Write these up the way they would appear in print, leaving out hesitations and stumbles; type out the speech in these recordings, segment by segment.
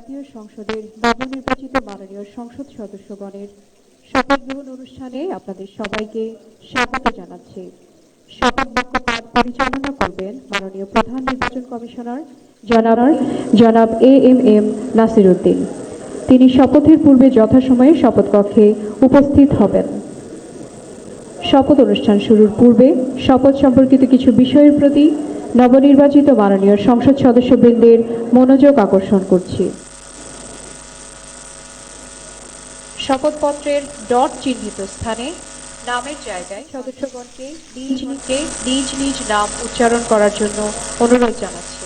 জাতীয় সংসদের নবনির্বাচিত মাননীয় সংসদ সদস্যগণের শপথ গ্রহণ অনুষ্ঠানে আপনাদের সবাইকে স্বাগত জানাচ্ছি। শপথ বাক্য পাঠ পরিচালনা করবেন মাননীয় প্রধান নির্বাচন কমিশনার জনাব এম নাসির উদ্দিন। তিনি শপথের পূর্বে যথাসময়ে শপথ কক্ষে উপস্থিত হবেন। শপথ অনুষ্ঠান শুরুর পূর্বে শপথ সম্পর্কিত কিছু বিষয়ের প্রতি নবনির্বাচিত মাননীয় সংসদ সদস্যবৃন্দের মনোযোগ আকর্ষণ করছি। শপথপত্রের ডট চিহ্নিত স্থানে নামের জায়গায় সদস্যগণকে নিজ নিজ নাম উচ্চারণ করার জন্য অনুরোধ জানাচ্ছি।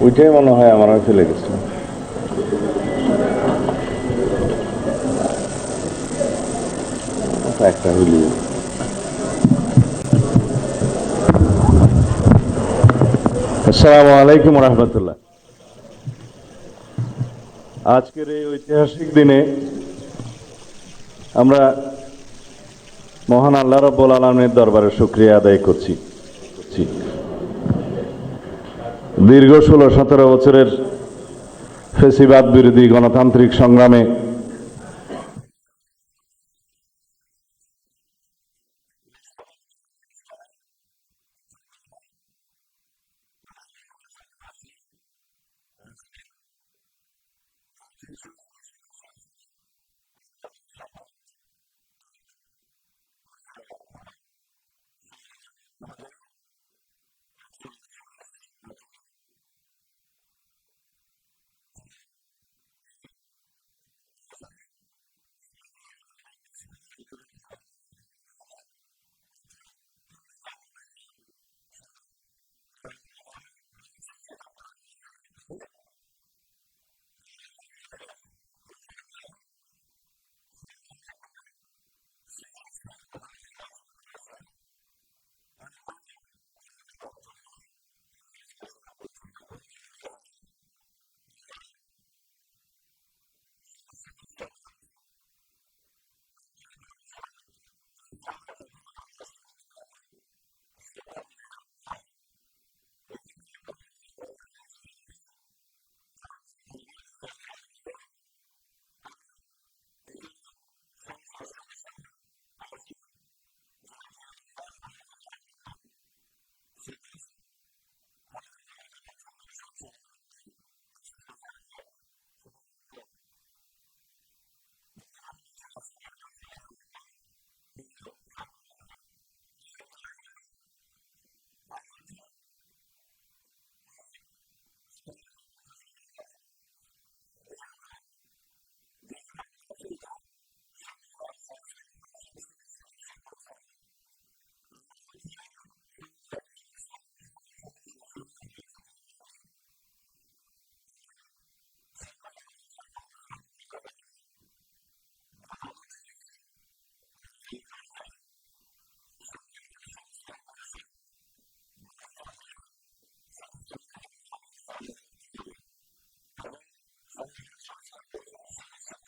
ওইটাই মনে হয় আমার ফেলে গেছে। একটা হইলি আসসালামু আলাইকুম রহমতুল্লাহ। আজকের এই ঐতিহাসিক দিনে আমরা মহান আল্লাহ রাব্বুল আলামিনের দরবারে শুকরিয়া আদায় করছি। দীর্ঘ 16-17 বছরের ফ্যাসিবাদ বিরোধী গণতান্ত্রিক সংগ্রামে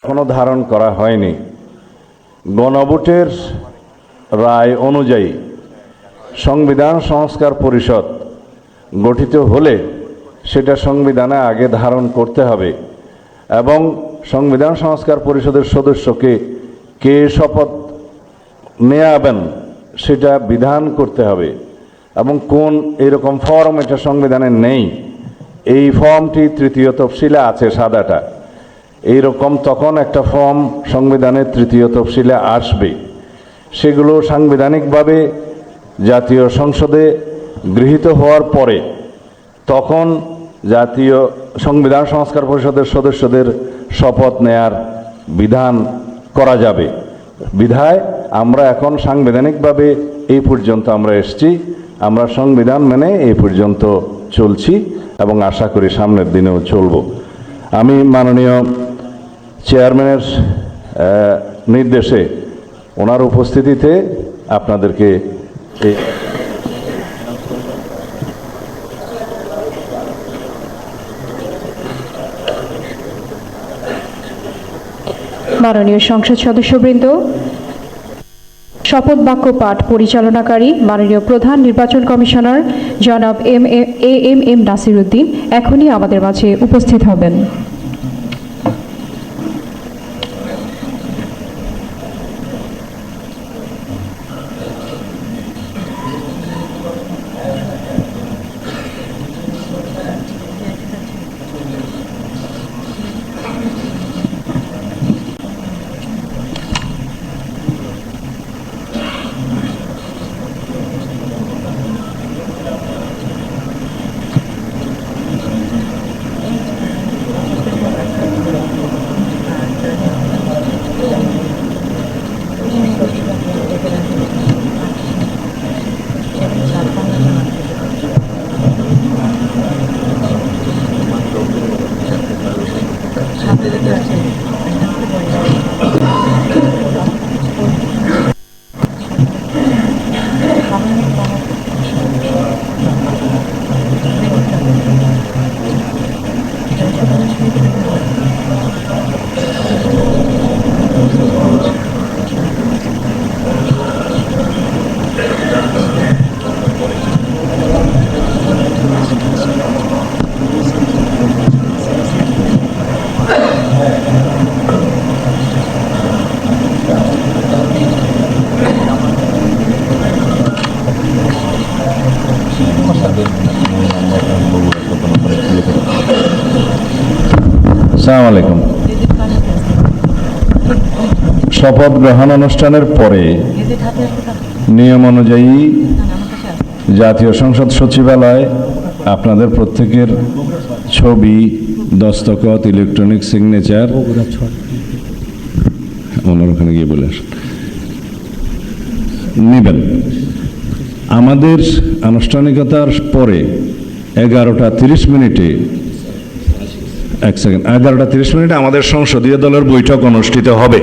এখনো ধারণ করা হয়নি। গণভোটের রায় অনুযায়ী সংবিধান সংস্কার পরিষদ গঠিত হলে সেটা সংবিধানে আগে ধারণ করতে হবে এবং সংবিধান সংস্কার পরিষদের সদস্যকে কে শপথ নেয়াবেন সেটা বিধান করতে হবে এবং কোন এরকম ফর্ম এটা সংবিধানে নেই। এই ফর্মটি তৃতীয় তফসিলে আছে, সাদাটা। এইরকম তখন একটা ফর্ম সংবিধানের তৃতীয় তফসিলে আসবে। সেগুলো সাংবিধানিকভাবে জাতীয় সংসদে গৃহীত হওয়ার পরে তখন জাতীয় সংবিধান সংস্কার পরিষদের সদস্যদের শপথ নেয়ার বিধান করা যাবে। বিধায় আমরা এখন সাংবিধানিকভাবে এই পর্যন্ত আমরা এসেছি, আমরা সংবিধান মেনে এই পর্যন্ত চলছি এবং আশা করি সামনের দিনেও চলব। আমি মাননীয় চেয়ারম্যানের নির্দেশে ওনার উপস্থিতিতে আপনাদেরকে মাননীয় সংসদ সদস্যবৃন্দ, শপথ বাক্য পাঠ পরিচালনাকারী মাননীয় প্রধান নির্বাচন কমিশনার জনাব এম নাসির উদ্দিন এখনই আমাদের মাঝে উপস্থিত হবেন। আসসালামু আলাইকুম। শপথ গ্রহণ অনুষ্ঠানের পরে নিয়ম অনুযায়ী জাতীয় সংসদ সচিবালয় আপনাদের প্রত্যেকের ছবি, দস্তখত, ইলেকট্রনিক সিগনেচার ওনার ওখানে গিয়ে বলে আসুন নেবেন। আমাদের আনুষ্ঠানিকতার পরে 11:30 এক সেকেন্ড 11:30 আমাদের সংসদীয় দলের বৈঠক অনুষ্ঠিত হবে।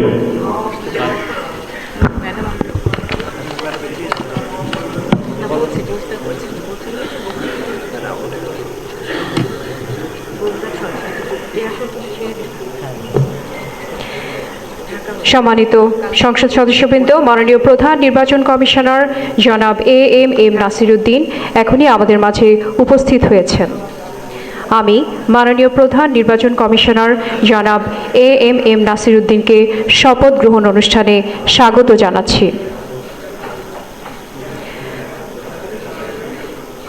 সম্মানিত সংসদ সদস্যবৃন্দ, মাননীয় প্রধান নির্বাচন কমিশনার জনাব এম নাসির উদ্দিন এখনই আমাদের মাঝে উপস্থিত হয়েছেন। আমি মাননীয় প্রধান নির্বাচন কমিশনার জনাব এম নাসির উদ্দিনকে শপথ গ্রহণ অনুষ্ঠানে স্বাগত জানাচ্ছি।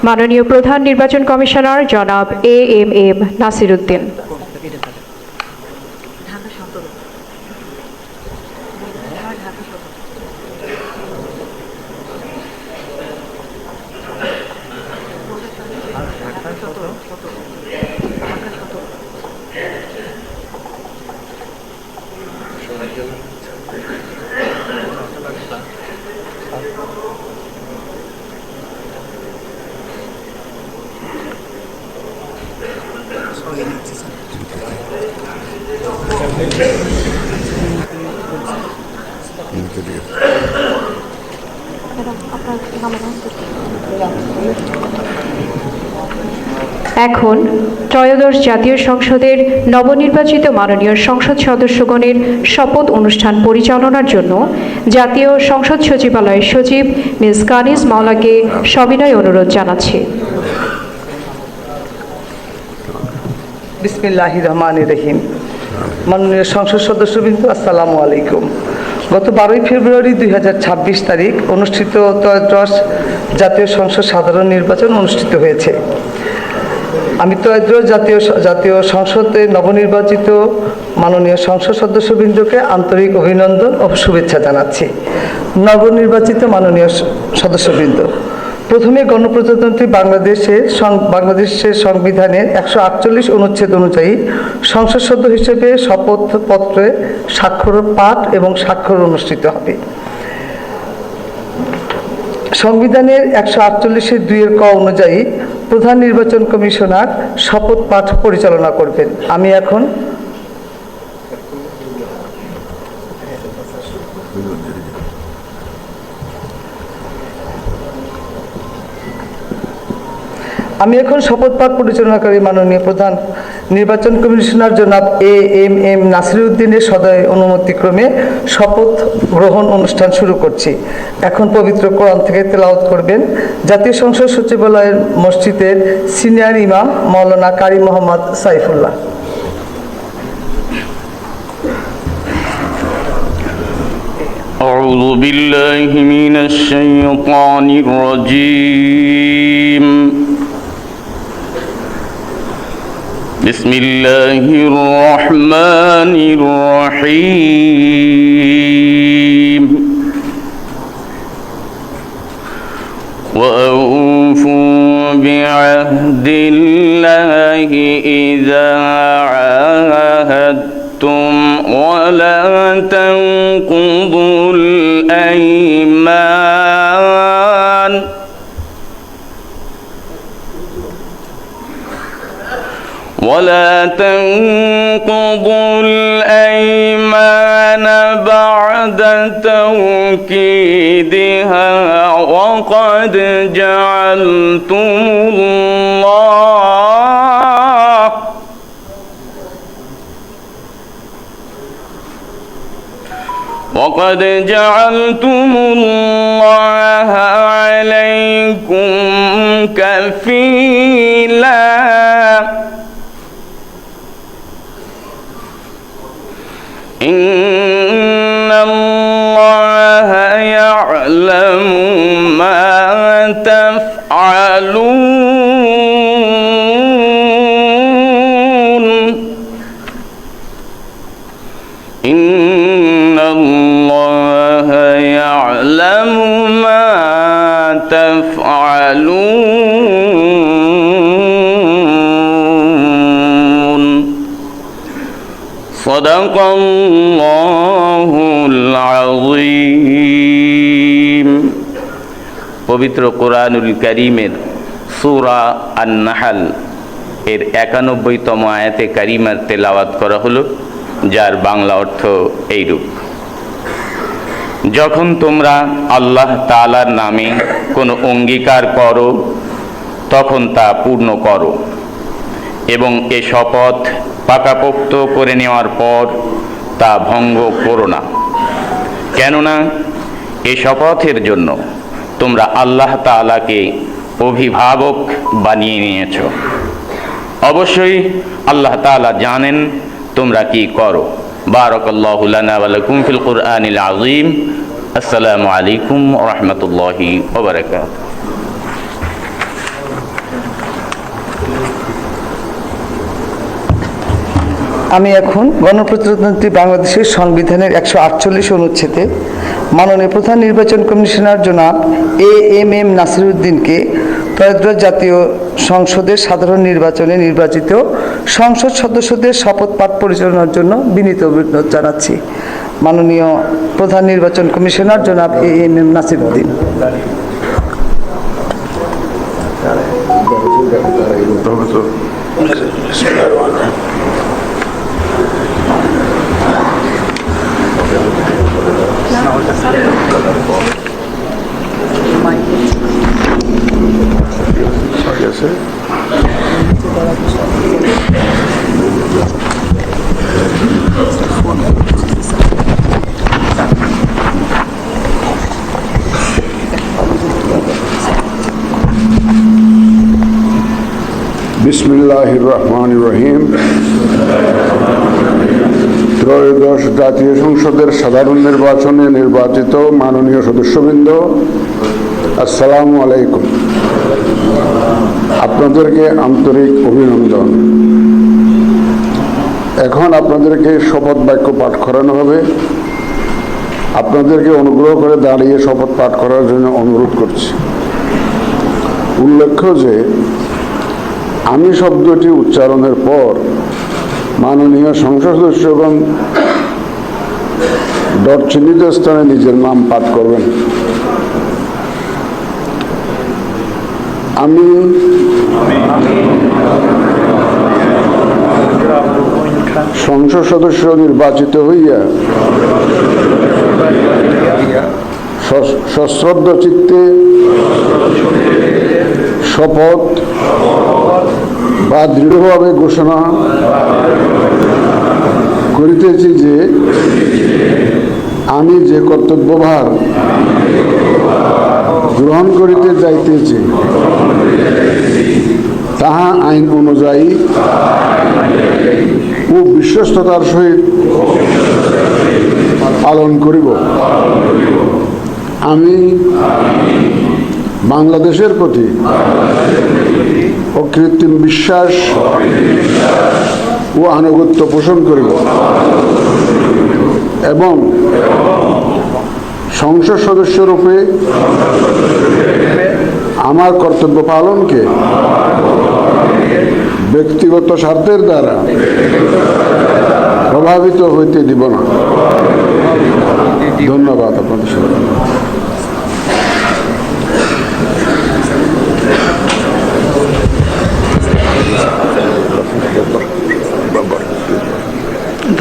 মাননীয় প্রধান নির্বাচন কমিশনার জনাব এম নাসির উদ্দিন। এখন ত্রয়োদশ জাতীয় সংসদের নবনির্বাচিত মাননীয় সংসদ সদস্যগণের শপথ অনুষ্ঠান পরিচালনার জন্য জাতীয় সংসদ সচিবালয়ের সচিব মিস কানিজ মাওলাকে সবিনয় অনুরোধ জানাচ্ছি। বিসমিল্লাহির রহমানির রহিম। মাননীয় সংসদ সদস্যবৃন্দ, আসসালামু আলাইকুম। গত 12 ফেব্রুয়ারি 2026 তারিখ অনুষ্ঠিত ত্রয়োদশ জাতীয় সংসদ সাধারণ নির্বাচন অনুষ্ঠিত হয়েছে। আমি ত্রয়োদশ জাতীয় সংসদে নবনির্বাচিত মাননীয় সংসদ সদস্যবৃন্দকে আন্তরিক অভিনন্দন ও শুভেচ্ছা জানাচ্ছি। নবনির্বাচিত মাননীয় সদস্যবৃন্দ, প্রথমে গণপ্রজাতন্ত্রী বাংলাদেশের সংবিধানের 148 অনুচ্ছেদ অনুযায়ী সংসদ সদস্য হিসেবে শপথপত্রে স্বাক্ষর পাঠ এবং স্বাক্ষর অনুষ্ঠিত হবে। সংবিধানের 148(2) ক অনুযায়ী প্রধান নির্বাচন কমিশনার শপথ পাঠ পরিচালনা করবেন। আমি এখন শপথ পাঠ পরিচালনাকারী মাননীয় প্রধান নির্বাচন কমিশনার জনাব এম নাসিরউদ্দিনের সদয় অনুমতিক্রমে শপথ গ্রহণ অনুষ্ঠান শুরু করছি। এখন পবিত্র কোরআন থেকে তেলাওয়াত করবেন জাতীয় সংসদ সচিবালয়ের মসজিদের সিনিয়র ইমাম মাওলানা কারি মোহাম্মদ সাইফুল্লাহ। أعوذ بالله من الشيطان الرجيم. بسم الله الرحمن الرحيم. وأوفوا بعهد الله إذا عاهدتم ولا تنقضوا الأيمان بعد توكيدها وقد جعلتم الله عليكم كفيلا. إن الله يعلم ما تفعلون. إن الله يعلم ما تفعلون. صدق الله العظيم. পবিত্র কোরআনুল কারীমের সূরা আন-নাহল এর 91তম আয়াতে কারিমার তেলাওয়াত করা হলো, যার বাংলা অর্থ এইরূপ: যখন তোমরা আল্লাহ তাআলার নামে কোনো অঙ্গীকার করো তখন তা পূর্ণ করো এবং এ শপথ পাকাপোক্ত করে নেওয়ার পর তা ভঙ্গ করো না, কেননা এ শপথের জন্য তোমরা আল্লাহ তাআলাকে অভিভাবক বানিয়ে নিয়েছ। অবশ্যই আল্লাহ তাআলা জানেন তোমরা কি করো। বারাকাল্লাহু লানা ওয়া লাকুম ফিল কুরআনিল আযীম। আসসালামু আলাইকুম ওয়া রাহমাতুল্লাহি ওয়া বারাকাতুহু। আমি এখন গণপ্রজাতন্ত্রী বাংলাদেশের সংবিধানের 148 অনুচ্ছেদে মাননীয় প্রধান নির্বাচন কমিশনার জনাব এম নাসিরউদ্দিনকে ত্রয়োদশ জাতীয় সংসদের সাধারণ নির্বাচনে নির্বাচিত সংসদ সদস্যদের শপথ পাঠ পরিচালনার জন্য বিনীত অনুরোধ জানাচ্ছি। মাননীয় প্রধান নির্বাচন কমিশনার জনাব এম নাসিরউদ্দিন। বিসমিল্লাহির রহমানির রহিম। ত্রয়োদশ জাতীয় সংসদের সাধারণ নির্বাচনে নির্বাচিত মাননীয় সদস্যবৃন্দ, আসসালামু আলাইকুম। আপনাদেরকে আন্তরিক অভিনন্দন। এখন আপনাদেরকে শপথ বাক্য পাঠ করানো হবে। আপনাদেরকে অনুগ্রহ করে দাঁড়িয়ে শপথ পাঠ করার জন্য অনুরোধ করছি। উল্লেখ্য যে আমি শব্দটি উচ্চারণের পর মাননীয় সংসদ সদস্যগণ ডট চিহ্নিত স্থানে নিজের নাম পাঠ করবেন। আমি সংসদ সদস্য নির্বাচিত হইয়া সশ্রদ্ধ চিত্তে শপথ বা দৃঢ়ভাবে ঘোষণা করিতেছি যে আমি যে কর্তব্যভার গ্রহণ করিতে যাইতেছি তাহা আইন অনুযায়ী ও বিশ্বস্ততার সহিত পালন করিব। আমি বাংলাদেশের প্রতি অকৃত্রিম বিশ্বাস ও আনুগত্য পোষণ করিব এবং সংসদ সদস্যরূপে আমার কর্তব্য পালনকে ব্যক্তিগত স্বার্থের দ্বারা প্রভাবিত হইতে দিব না। ধন্যবাদ আপনাদের সবাই।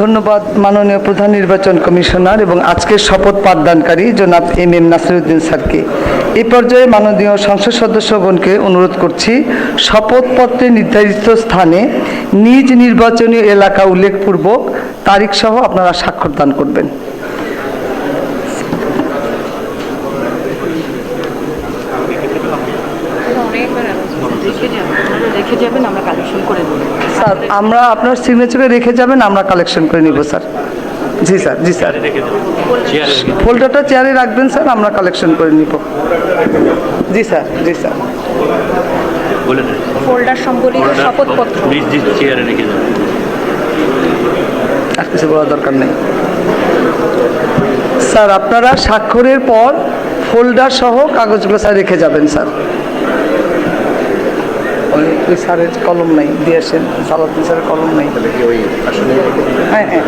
ধন্যবাদ মাননীয় প্রধান নির্বাচন কমিশনার এবং আজকের শপথ পাঠদানকারী জনাব MM নাসিরউদ্দিন স্যারকে। এই পর্যায়ে মাননীয় সংসদ সদস্যগণকে অনুরোধ করছি শপথপত্রে নির্ধারিত স্থানে নিজ নির্বাচনী এলাকা উল্লেখপূর্বক তারিখ সহ আপনারা স্বাক্ষর দান করবেন। স্যার আমরা আপনার সিগনেচারে রেখে যাবেন, আমরা কালেকশন করে নিব স্যার। জি স্যার, জি স্যার, ফোল্ডারটা চেয়ারে রাখবেন স্যার, আমরা কালেকশন করে নিব। জি স্যার, জি স্যার। ফোল্ডার সম্বলিত শপথপত্র চেয়ারে রেখে যাবেন, আর কিছু বলার দরকার নেই স্যার। আপনারা স্বাক্ষরের পর ফোল্ডার সহ কাগজগুলো স্যার রেখে যাবেন স্যার। ওই স্যারের কলম নাই, দিয়ে আসেন, সালাউদ্দিন স্যারের কলম নাই। হ্যাঁ হ্যাঁ,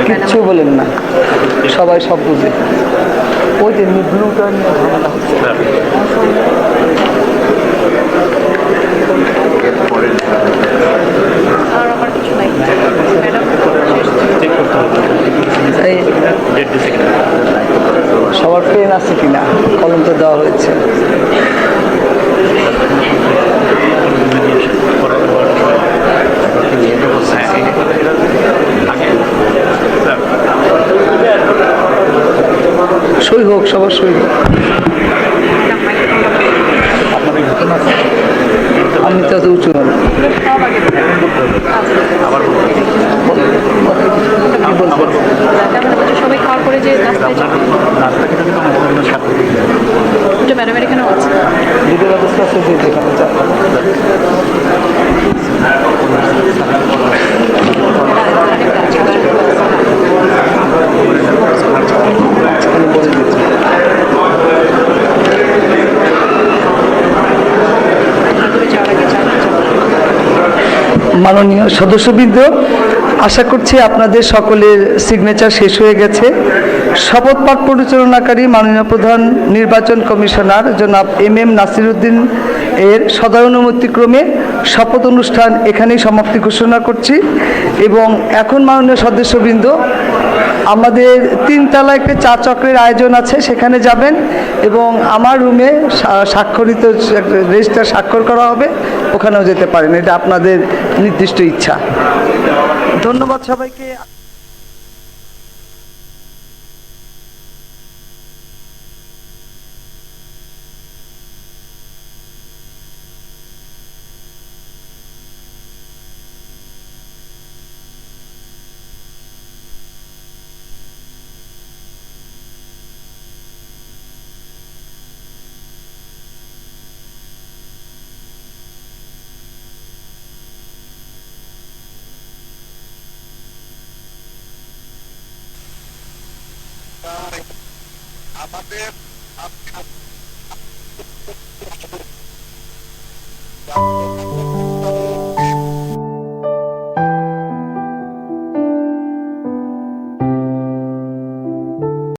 কিচ্ছু বলেন না, সবাই সব বুঝে। ওই যে ব্লুটা নিয়ে ঝামেলা হচ্ছে। আর আমার কিছু নাই ম্যাডাম। সবার পেন আছে কিনা? কলম তো দেওয়া হয়েছে। সই হোক, সবার সই হোক। আমি তো উঁচু না। সবাই খাওয়ার পরে যে রাস্তায় যাবে, ম্যাডামের এখানেও আছে। দুটো ব্যবস্থা আছে, যেখানে যাবে। মাননীয় সদস্যবৃন্দ, আশা করছি আপনাদের সকলের সিগনেচার শেষ হয়ে গেছে। শপথ পাঠ পরিচালনাকারী মাননীয় প্রধান নির্বাচন কমিশনার জনাব MM নাসিরউদ্দিন এর সদয়-অনুমতিক্রমে শপথ অনুষ্ঠান এখানেই সমাপ্তি ঘোষণা করছি। এবং এখন মাননীয় সদস্যবৃন্দ, আমাদের 3 তলায় একটা চা চক্রের আয়োজন আছে, সেখানে যাবেন এবং আমার রুমে স্বাক্ষরিত রেজিস্টার স্বাক্ষর করা হবে, ওখানেও যেতে পারেন। এটা আপনাদের নির্দিষ্ট ইচ্ছা। ধন্যবাদ সবাইকে। আমাদের